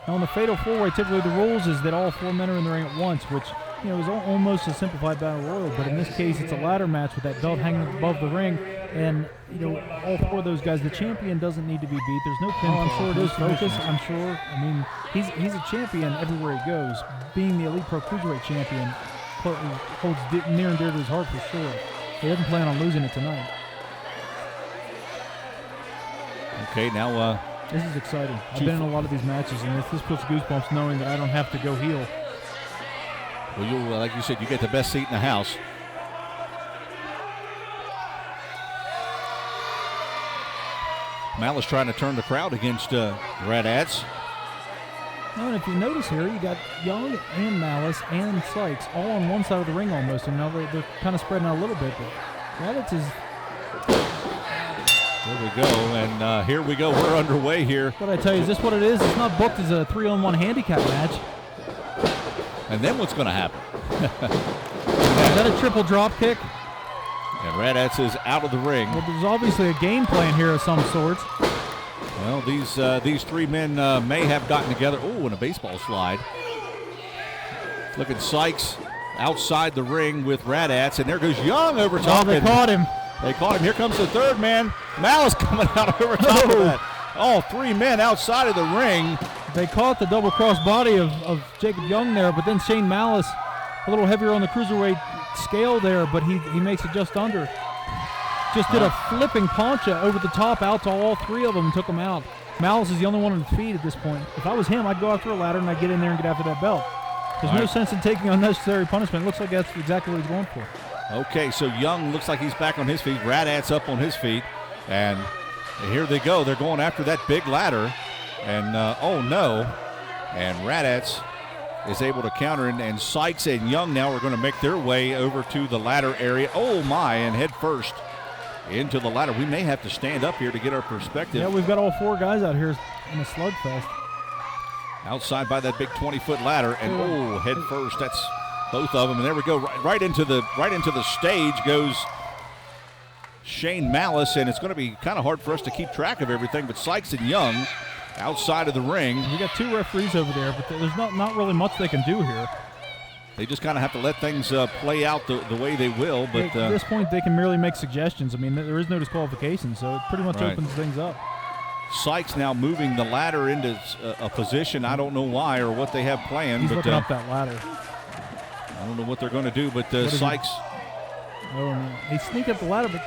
Now, in the fatal four-way, typically the rules is that all 4 men are in the ring at once, which is almost a simplified battle royal. But in this case, it's a ladder match with that belt hanging above the ring, and all 4 of those guys. The champion doesn't need to be beat. There's no pinfall. I'm sure it is focus. I'm sure. I mean, he's a champion everywhere he goes. Being the Elite Pro Cruiserweight Champion holds near and dear to his heart for sure. He doesn't plan on losing it tonight. Okay, now this is exciting. I've been in a lot of these matches, and this puts goosebumps knowing that I don't have to go heel. Well, you like you said, you get the best seat in the house. Malice trying to turn the crowd against Raddatz. And if you notice here, you got Young and Malice and Sykes all on one side of the ring almost, and now they're kind of spreading out a little bit. But Raddatz is... There we go, and here we go. We're underway here. What I tell you, is this what it is? It's not booked as a 3-on-1 handicap match. And then what's going to happen? Is that a triple drop kick? And Raddatz is out of the ring. Well, there's obviously a game plan here of some sorts. Well, these 3 men may have gotten together. Oh, and a baseball slide. Look at Sykes outside the ring with Raddatz, and there goes Young over top. Oh, they caught him. They caught him. Here comes the 3rd man. Malice coming out over top of that. All 3 men outside of the ring. They caught the double-cross body of Jakob Young there, but then Shane Malice, a little heavier on the cruiserweight scale there, but he makes it just under. Just did a flipping poncha over the top out to all 3 of them and took them out. Malice is the only one on his feet at this point. If I was him, I'd go after a ladder and I'd get in there and get after that belt. There's no sense in taking unnecessary punishment. It looks like that's exactly what he's going for. Okay, so Young looks like he's back on his feet. Raddatz up on his feet. And here they go. They're going after that big ladder. And, oh, no. And Raddatz is able to counter. And Sykes and Young now are going to make their way over to the ladder area. Oh, my, and head first into the ladder. We may have to stand up here to get our perspective. Yeah, we've got all 4 guys out here in a slugfest. Outside by that big 20-foot ladder. And, head first. That's both of them. And there we go. Right into the stage goes Shane Malice, and it's going to be kind of hard for us to keep track of everything, but Sykes and Young outside of the ring. We got 2 referees over there, but there's not really much they can do here. They just kind of have to let things play out the way they will. But at this point, they can merely make suggestions. I mean, there is no disqualification, so it pretty much opens things up. Sykes now moving the ladder into a position. I don't know why or what they have planned. He's looking up that ladder. I don't know what they're going to do, but Sykes. Oh, no. He sneaked up the ladder, but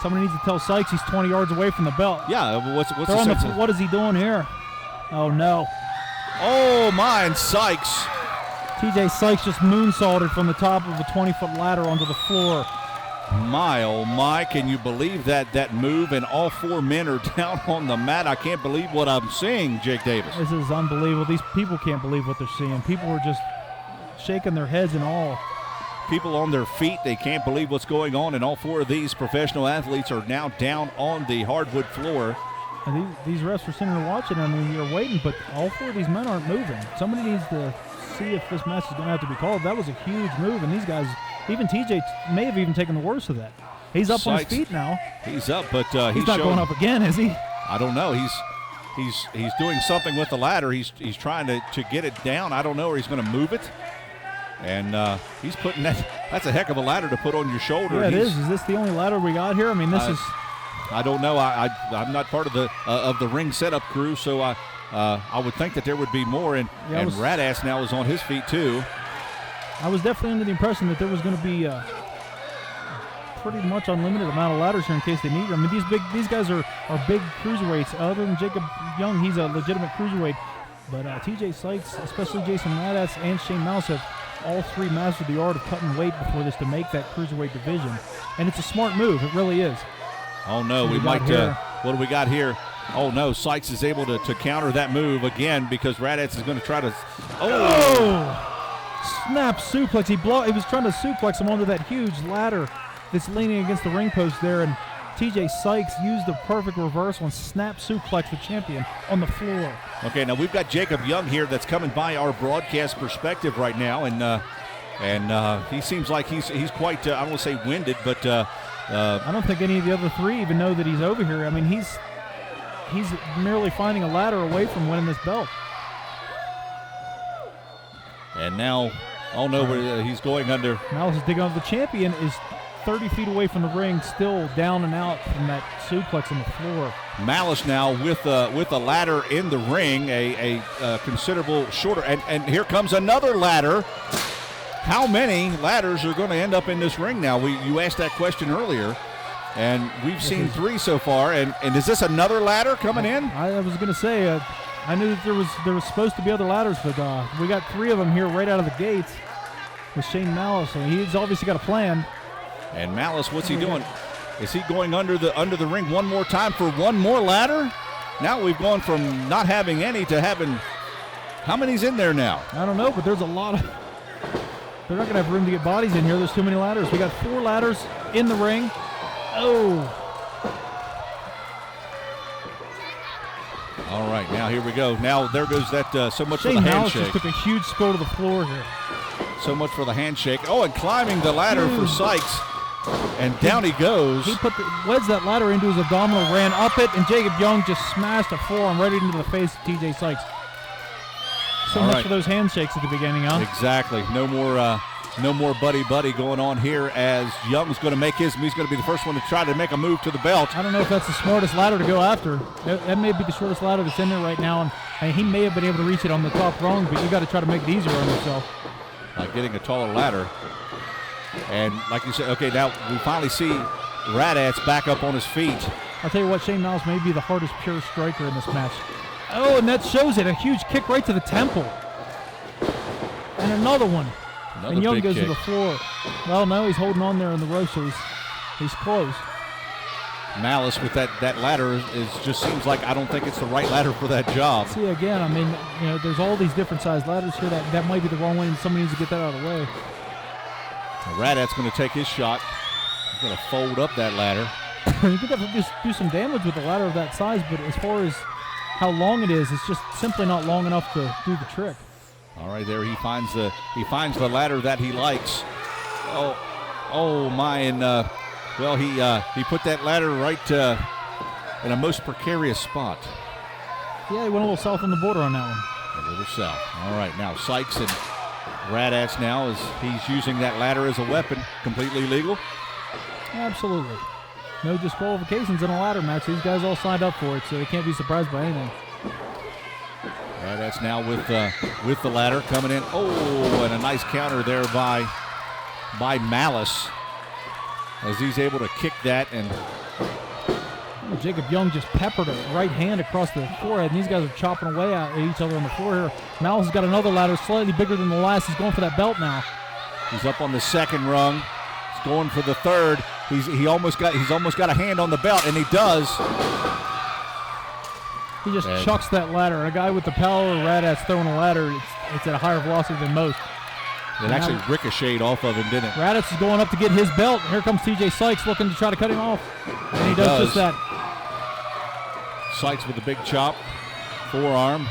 somebody needs to tell Sykes he's 20 yards away from the belt. Yeah, what's the sense? What is he doing here? Oh, no. Oh, my, and Sykes. Tjay Sykes just moonsaulted from the top of a 20-foot ladder onto the floor. My, oh, my, can you believe that move? And all 4 men are down on the mat. I can't believe what I'm seeing, Jake Davis. This is unbelievable. These people can't believe what they're seeing. People are just shaking their heads and all. People on their feet, they can't believe what's going on, and all 4 of these professional athletes are now down on the hardwood floor. And these refs are sitting there watching. I mean, you're waiting, but all 4 of these men aren't moving. Somebody needs to see if this match is going to have to be called. That was a huge move, and these guys, even TJ may have even taken the worst of that. He's up on his feet now. He's up, but he's not going up again, is he? I don't know. He's doing something with the ladder. He's trying to get it down. I don't know, or he's going to move it. And he's putting that's a heck of a ladder to put on your shoulder. Yeah, it is. Is this the only ladder we got here? I mean, this is. I don't know. I'm not part of the ring setup crew, so I would think that there would be more. And Raddatz now is on his feet too. I was definitely under the impression that there was going to be pretty much unlimited amount of ladders here in case they need them. I mean, these guys are big cruiserweights. Other than Jakob Young, he's a legitimate cruiserweight. But Tjay Sykes, especially Jason Radatz and Shane Malice, have all 3 mastered the art of cutting weight before this to make that cruiserweight division. And it's a smart move. It really is. Oh, no. We might. What do we got here? Oh, no. Sykes is able to counter that move again because Raddatz is going to try to. Oh! Snap suplex. He was trying to suplex him onto that huge ladder that's leaning against the ring post there. And Tjay Sykes used the perfect reversal and snap suplex the champion on the floor. Okay, now we've got Jakob Young here that's coming by our broadcast perspective right now, and he seems like he's quite I don't want to say winded, but I don't think any of the other 3 even know that he's over here. I mean, he's he's merely finding a ladder away from winning this belt. And now, oh no, he's going under. Malice is digging up. The champion is 30 feet away from the ring, still down and out from that suplex on the floor. Malice now with a ladder in the ring, a considerable shorter, and here comes another ladder. How many ladders are going to end up in this ring now? You asked that question earlier, and we've seen 3 so far. And is this another ladder coming in? I was going to say, I knew that there was supposed to be other ladders, but we got 3 of them here right out of the gates with Shane Malice, and he's obviously got a plan. And Malice, what's he doing? Is he going under the ring one more time for one more ladder? Now we've gone from not having any to having. How many's in there now? I don't know, but there's a lot of. They're not going to have room to get bodies in here. There's too many ladders. We got 4 ladders in the ring. Oh. All right, now here we go. Now there goes that so much Shane for the Malice handshake. just took a huge spill to the floor here. So much for the handshake. Oh, and climbing the ladder for Sykes. And down he goes. He wedged that ladder into his abdominal, ran up it, and Jakob Young just smashed a forearm right into the face of Tjay Sykes. So All much right. for those handshakes at the beginning, huh? Exactly. No more buddy going on here as Young's going to make his. He's going to be the first one to try to make a move to the belt. I don't know if that's the smartest ladder to go after. That may be the shortest ladder that's in there right now, and he may have been able to reach it on the top rung, but you got to try to make it easier on yourself. Getting a taller ladder. And like you said, okay, now we finally see Raddatz back up on his feet. I'll tell you what, Shane Malice may be the hardest pure striker in this match. Oh, and that shows it. A huge kick right to the temple. And another one. Another and Young big goes kick. to the floor. Well, no, he's holding on there in the rope, so he's close. Malice with that ladder is just seems like I don't think it's the right ladder for that job. See, again, I mean, there's all these different sized ladders here. That might be the wrong way, and somebody needs to get that out of the way. Raddatz going to take his shot. He's going to fold up that ladder. You could definitely just do some damage with a ladder of that size, but as far as how long it is, it's just simply not long enough to do the trick. All right, there he finds the ladder that he likes. Oh my! And well, he put that ladder right in a most precarious spot. Yeah, he went a little south on the border on that one. A little south. All right, now Sykes and Raddatz now as he's using that ladder as a weapon, completely legal. Absolutely. No disqualifications in a ladder match. These guys all signed up for it, so they can't be surprised by anything. Raddatz now with the ladder coming in. Oh, and a nice counter there by Malice as he's able to kick that. And Jakob Young just peppered a right hand across the forehead, and these guys are chopping away at each other on the floor here. Malice has got another ladder slightly bigger than the last. He's going for that belt now. He's up on the second rung. He's going for the third. He's almost got a hand on the belt, and he does. He just chucks that ladder. A guy with the power of Raddatz throwing a ladder, it's at a higher velocity than most. It actually ricocheted off of him, didn't it? Raddatz is going up to get his belt. Here comes Tjay Sykes looking to try to cut him off. And he does just that. Sykes with a big chop. Forearm.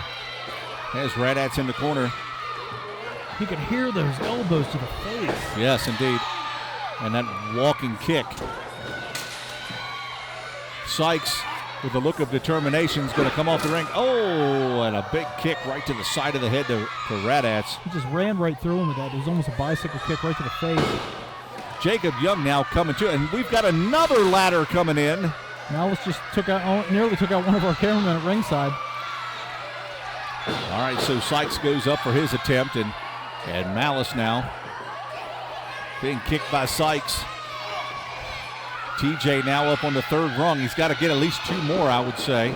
Has Raddatz in the corner. You could hear those elbows to the face. Yes, indeed. And that walking kick. Sykes, with a look of determination, is going to come off the ring. Oh, and a big kick right to the side of the head to Raddatz. He just ran right through him with that. It was almost a bicycle kick right to the face. Jakob Young now coming to, and we've got another ladder coming in. Malice just nearly took out one of our cameramen at ringside. All right, so Sykes goes up for his attempt, and Malice now being kicked by Sykes. TJ now up on the third rung. He's got to get at least 2 more, I would say.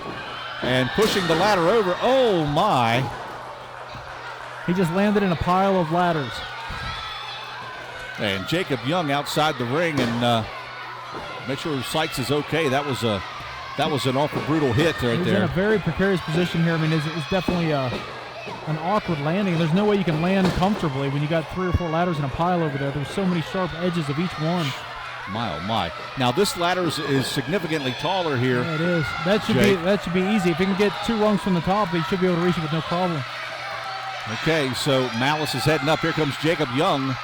And pushing the ladder over. Oh, my. He just landed in a pile of ladders. And Jakob Young outside the ring, and make sure Sykes is okay. That was an awful brutal hit right He's there. in a very precarious position here. I mean, it's definitely an awkward landing. There's no way you can land comfortably when you got 3 or 4 ladders in a pile over there. There's so many sharp edges of each one. My, oh my. Now this ladder is significantly taller here. Yeah, it is. That should be easy. If he can get 2 rungs from the top, he should be able to reach it with no problem. Okay, so Malice is heading up. Here comes Jakob Young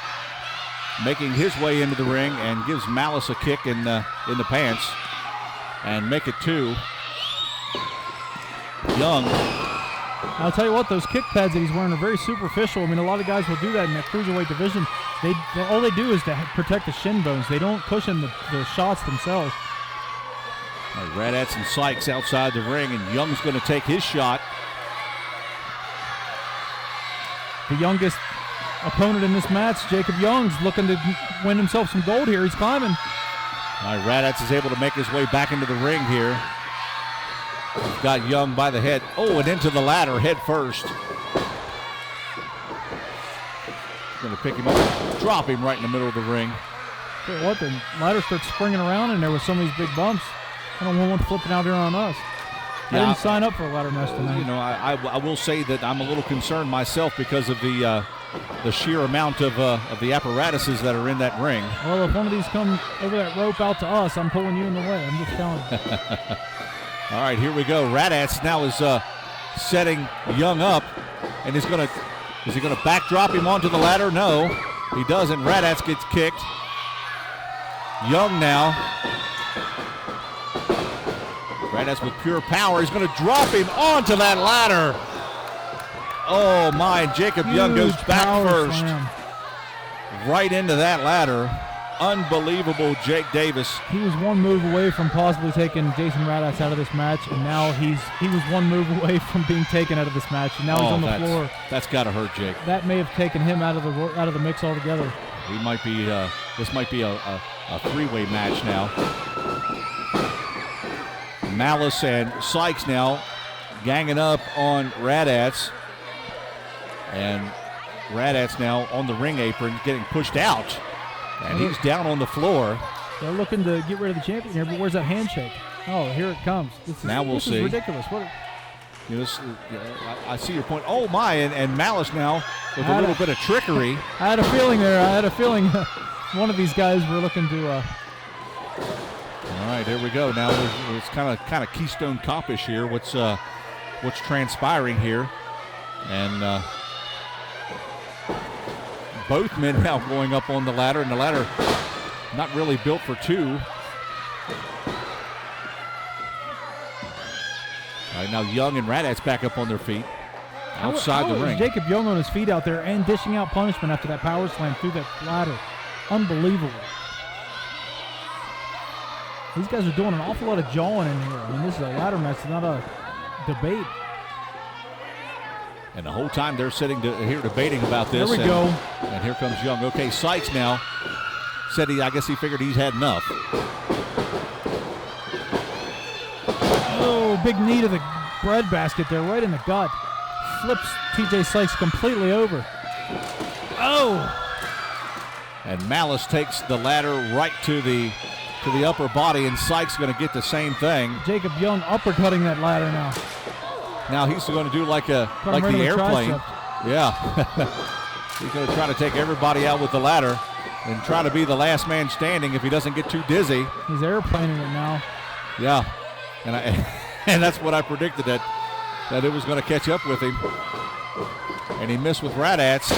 making his way into the ring and gives Malice a kick in the pants and make it 2. Young. I'll tell you what, those kick pads that he's wearing are very superficial. I mean, a lot of guys will do that in the cruiserweight division. All they do is to protect the shin bones. They don't cushion the shots themselves. All right, Raddatz and Sykes outside the ring, and Young's going to take his shot. The youngest opponent in this match, Jakob Young's looking to win himself some gold here. He's climbing. All right, Raddatz is able to make his way back into the ring here. He's got Young by the head. Oh, and into the ladder head first. Going to pick him up, drop him right in the middle of the ring. Tell you what, the ladder starts springing around in there with some of these big bumps. I don't want one flipping out here on us. I didn't sign up for a ladder match tonight. You know, I will say that I'm a little concerned myself because of the sheer amount of the apparatuses that are in that ring. Well, if one of these come over that rope out to us, I'm pulling you in the way. I'm just telling you. All right, here we go. Raddatz now is setting Young up, and is he going to backdrop him onto the ladder? No, he doesn't. Raddatz gets kicked. Young now. Raddatz with pure power. He's going to drop him onto that ladder. Oh my! Jakob Young goes back first, slam. right into that ladder. Unbelievable, Jake Davis. He was one move away from possibly taking Jason Radatz out of this match, and now he was one move away from being taken out of this match, and now he's on the floor. That's got to hurt Jake. That may have taken him out of the mix altogether. He might be. This might be a three-way match now. Malice and Sykes now ganging up on Raddatz, and Raddatz now on the ring apron getting pushed out. And he's down on the floor. They're looking to get rid of the champion here, but where's that handshake? Oh, here it comes. This is ridiculous. What? You know, I see your point. Oh, my, and Malice now with a little bit of trickery. I had a feeling there. I had a feeling one of these guys were looking to... All right, here we go. Now it's kind of Keystone Cop-ish here. What's transpiring here. And... both men now going up on the ladder, and the ladder not really built for two. All right, now Young and Raddatz back up on their feet outside the ring. Jakob Young on his feet out there and dishing out punishment after that power slam through that ladder. Unbelievable. These guys are doing an awful lot of jawing in here. I mean, this is a ladder match, it's not a debate. And the whole time they're sitting here debating about this. There we go. And here comes Young. Okay, Sykes now said I guess he figured he's had enough. Oh, big knee to the breadbasket there, right in the gut. Flips Tjay Sykes completely over. Oh! And Malice takes the ladder right to the upper body, and Sykes going to get the same thing. Jakob Young uppercutting that ladder now. Now he's going to do like the airplane. Yeah. He's going to try to take everybody out with the ladder and try to be the last man standing if he doesn't get too dizzy. He's airplaning it now. Yeah. And that's what I predicted, that it was going to catch up with him. And he missed with Raddatz.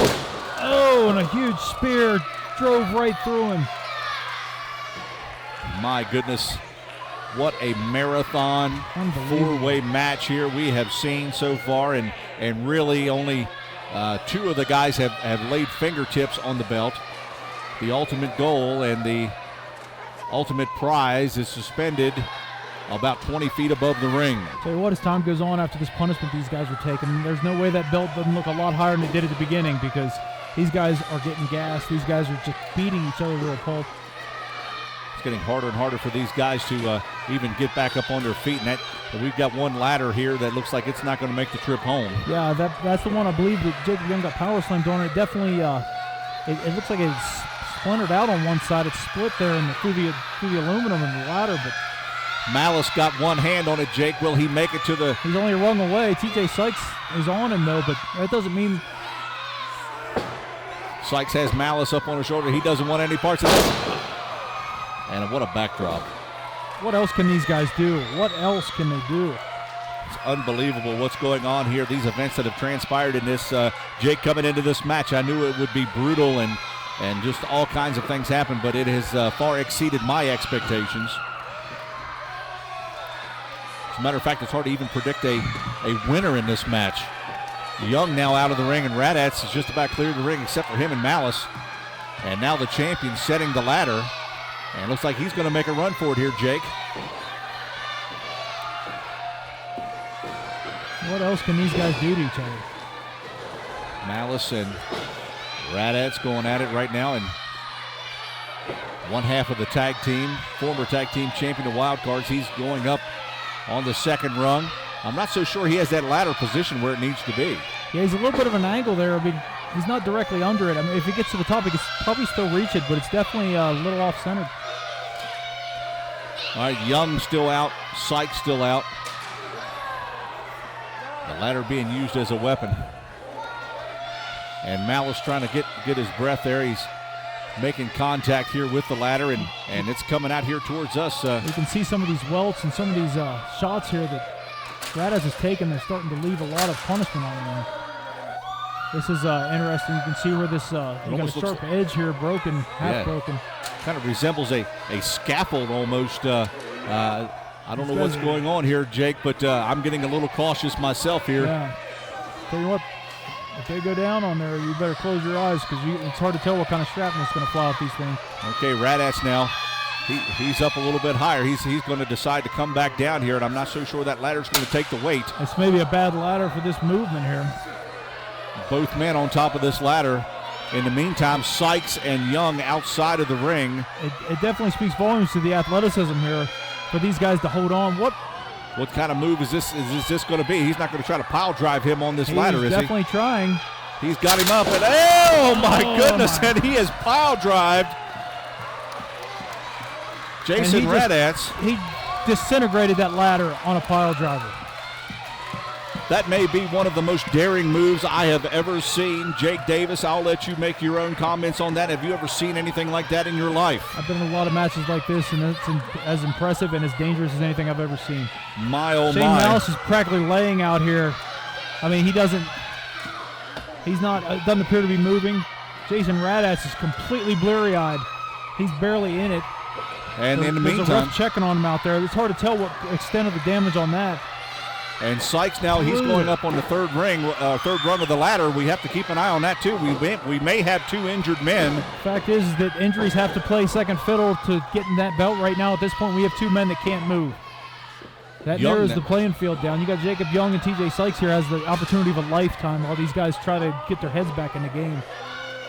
Oh, and a huge spear drove right through him. My goodness. What a marathon four-way match here we have seen so far, and really only two of the guys have laid fingertips on the belt. The ultimate goal and the ultimate prize is suspended about 20 feet above the ring. Tell you what, as time goes on after this punishment these guys are taking, there's no way that belt doesn't look a lot higher than it did at the beginning, because these guys are getting gassed. These guys are just beating each other to a pulp. Getting harder and harder for these guys to even get back up on their feet, and we've got one ladder here that looks like it's not going to make the trip home. Yeah, that's the one I believe that Jakob Young got power slammed on. It definitely it looks like it's splintered out on one side. It's split there through the aluminum and the ladder. But Malice got one hand on it. Jake, will he make it to the? He's only rung away. Tjay Sykes is on him though, but that doesn't mean. Sykes has Malice up on his shoulder. He doesn't want any parts of this. And what a backdrop. What else can these guys do? What else can they do? It's unbelievable what's going on here. These events that have transpired in this. Jake, coming into this match, I knew it would be brutal and just all kinds of things happen, but it has far exceeded my expectations. As a matter of fact, it's hard to even predict a winner in this match. Young now out of the ring, and Raddatz is just about cleared the ring except for him and Malice. And now the champion setting the ladder. And looks like he's going to make a run for it here, Jake. What else can these guys do to each other? Malice and Raddatz going at it right now. And one half of the tag team, former tag team champion of Wild Cards, he's going up on the second rung. I'm not so sure he has that ladder position where it needs to be. Yeah, he's a little bit of an angle there. I mean, he's not directly under it. I mean, if he gets to the top, he can probably still reach it, but it's definitely a little off-centered. All right, Young still out, Sykes still out. The ladder being used as a weapon. And Malice trying to get his breath there. He's making contact here with the ladder, and it's coming out here towards us. You can see some of these welts and some of these shots here that Raddatz has taken. They're starting to leave a lot of punishment on him. This is interesting. You can see where this you got a sharp edge here, broken, half broken. Kind of resembles a scaffold almost. I don't know what's going on here, Jake, but I'm getting a little cautious myself here. Yeah. Tell you what, if they go down on there, you better close your eyes because it's hard to tell what kind of shrapnel is going to fly off these things. Okay, Raddatz now. He's up a little bit higher. He's going to decide to come back down here, and I'm not so sure that ladder's going to take the weight. It's maybe a bad ladder for this movement here. Both men on top of this ladder. In the meantime, Sykes and Young outside of the ring. It definitely speaks volumes to the athleticism here for these guys to hold on. What kind of move is this going to be? He's not going to try to pile drive him on this ladder, is he? He's definitely trying. He's got him up, and oh my goodness, and he has pile drived Jason Radatz. He disintegrated that ladder on a pile driver. That may be one of the most daring moves I have ever seen. Jake Davis, I'll let you make your own comments on that. Have you ever seen anything like that in your life? I've been in a lot of matches like this, and it's as impressive and as dangerous as anything I've ever seen. My, oh Shane my. Malice is practically laying out here. I mean, doesn't appear to be moving. Jason Radatz is completely blurry-eyed. He's barely in it. And in the there's meantime, a ref checking on him out there. It's hard to tell what extent of the damage on that. And Sykes now, he's going up on the third rung of the ladder. We have to keep an eye on that too. We may have two injured men. Fact is that injuries have to play second fiddle to getting that belt right now. At this point, we have two men that can't move. That narrows the playing field down. You got Jakob Young and Tjay Sykes here has the opportunity of a lifetime while these guys try to get their heads back in the game.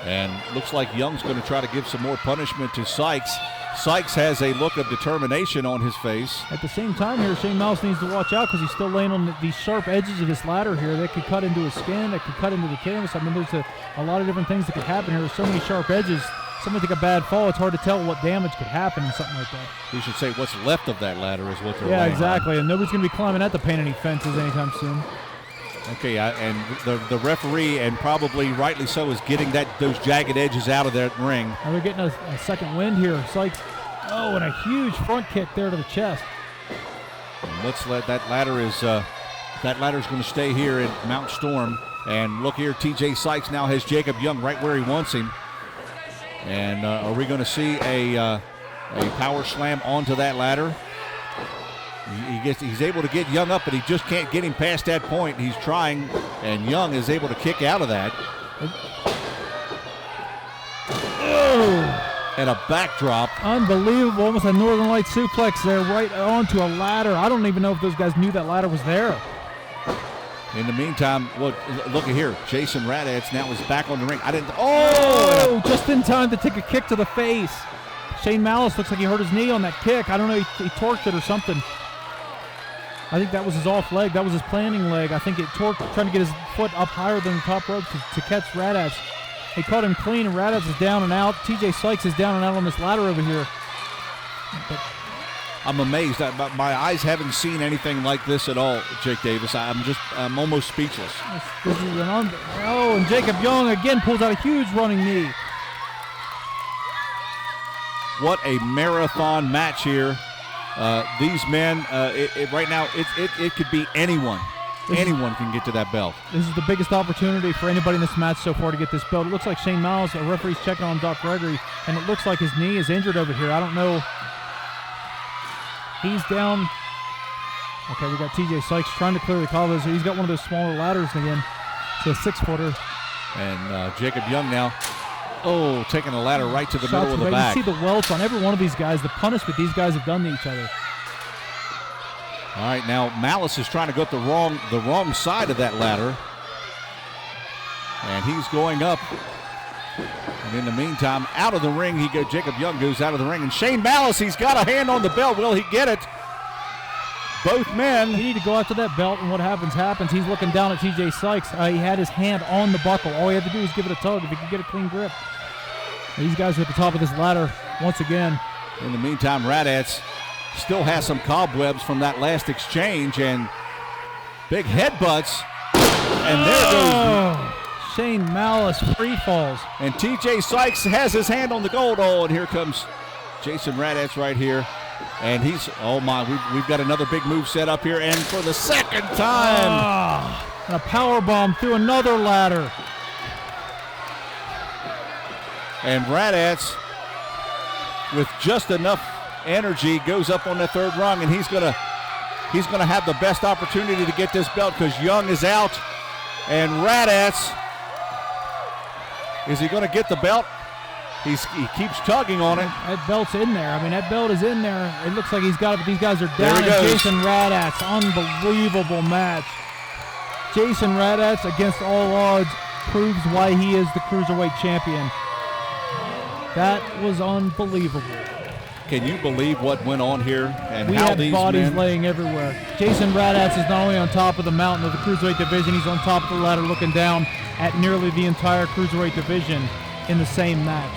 And looks like Young's going to try to give some more punishment to Sykes. Sykes has a look of determination on his face. At the same time here, Shane Malice needs to watch out because he's still laying on these sharp edges of this ladder here. That could cut into his skin, that could cut into the canvas. I mean, there's a lot of different things that could happen here. There's so many sharp edges. Somebody take a bad fall, it's hard to tell what damage could happen in something like that. We should say what's left of that ladder is what they're Yeah, laying exactly. on. And nobody's going to be climbing at the paint any fences anytime soon. Okay, and the referee, and probably rightly so, is getting those jagged edges out of that ring. Now they're getting a second wind here. Sykes, and a huge front kick there to the chest. And let's let that ladder's going to stay here at Mount Storm. And look here, Tjay Sykes now has Jakob Young right where he wants him. And are we going to see a power slam onto that ladder? He's able to get Young up, but he just can't get him past that point. He's trying, and Young is able to kick out of that. And a backdrop. Unbelievable. Almost a Northern Light suplex there right onto a ladder. I don't even know if those guys knew that ladder was there. In the meantime, look at here. Jason Radatz now is back on the ring. Just in time to take a kick to the face. Shane Malice looks like he hurt his knee on that kick. I don't know, he torqued it or something. I think that was his off leg. That was his planning leg. I think it torqued, trying to get his foot up higher than the top rope to catch Raddatz. He caught him clean, and Raddatz is down and out. Tjay Sykes is down and out on this ladder over here. But I'm amazed. My eyes haven't seen anything like this at all, Jake Davis. I'm almost speechless. This is and Jakob Young again pulls out a huge running knee. What a marathon match here. These men, right now, it could be anyone. Anyone can get to that belt. This is the biggest opportunity for anybody in this match so far to get this belt. It looks like Shane Malice, a referee's checking on Doc Gregory, and it looks like his knee is injured over here. I don't know. He's down. Okay, we got Tjay Sykes trying to clear the collar. So he's got one of those smaller ladders again. It's a 6-footer. And Jakob Young now, taking the ladder right to the middle of the back. You see the welts on every one of these guys, the punishment these guys have done to each other. All right, now Malice is trying to go up the wrong side of that ladder. And he's going up. And in the meantime, out of the ring, Jakob Young goes out of the ring. And Shane Malice, he's got a hand on the belt. Will he get it? Both men. You need to go after that belt, and what happens. He's looking down at Tjay Sykes. He had his hand on the buckle. All he had to do was give it a tug if he could get a clean grip. These guys are at the top of this ladder once again. In the meantime, Raddatz still has some cobwebs from that last exchange, and big headbutts. And there goes Shane Malice free falls. And Tjay Sykes has his hand on the gold. And here comes Jason Radatz right here. And he's, we've got another big move set up here. And for the second time. And a power bomb through another ladder. And Raddatz, with just enough energy, goes up on the third rung. And he's gonna have the best opportunity to get this belt because Young is out. And Raddatz, is he going to get the belt? He keeps tugging on it. That belt's in there. I mean, that belt is in there. It looks like he's got it, but these guys are down. There he goes. Jason Radatz, unbelievable match. Jason Radatz, against all odds, proves why he is the Cruiserweight champion. That was unbelievable. Can you believe what went on here and we how had these bodies men... laying everywhere. Jason Radatz is not only on top of the mountain of the Cruiserweight division, he's on top of the ladder looking down at nearly the entire Cruiserweight division in the same match.